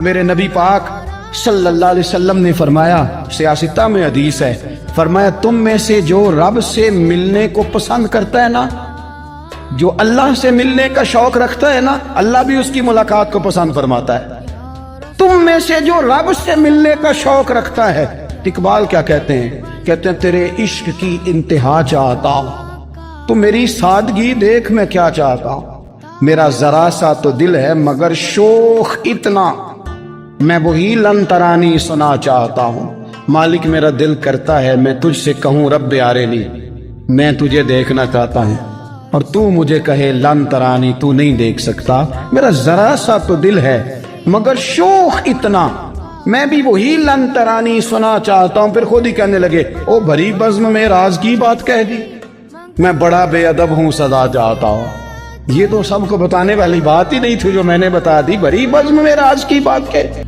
میرے نبی پاک صلی اللہ علیہ وسلم نے فرمایا، سیاستہ میں حدیث ہے، فرمایا تم میں سے جو رب سے ملنے کو پسند کرتا ہے نا، جو اللہ سے ملنے کا شوق رکھتا ہے نا، اللہ بھی اس کی ملاقات کو پسند فرماتا ہے۔ تم میں سے جو رب سے ملنے کا شوق رکھتا ہے، اقبال کیا کہتے ہیں؟ کہتے ہیں تیرے عشق کی انتہا چاہتا ہوں، تو میری سادگی دیکھ میں کیا چاہتا ہوں، میرا ذرا سا تو دل ہے مگر شوق اتنا، میں وہی لن ترانی سنا چاہتا ہوں۔ مالک میرا دل کرتا ہے میں تجھ سے کہوں رب آرینی، میں تجھے دیکھنا چاہتا ہوں، اور تو مجھے کہے لن ترانی، تو نہیں دیکھ سکتا، میرا ذرا سا تو دل ہے مگر شوق اتنا، میں بھی وہی لن ترانی سنا چاہتا ہوں۔ پھر خود ہی کہنے لگے او بھری بزم میں راز کی بات کہہ دی، میں بڑا بے ادب ہوں سزا چاہتا ہوں۔ یہ تو سب کو بتانے والی بات ہی نہیں تھی جو میں نے بتا دی، بھری بزم میں راز کی بات کہہ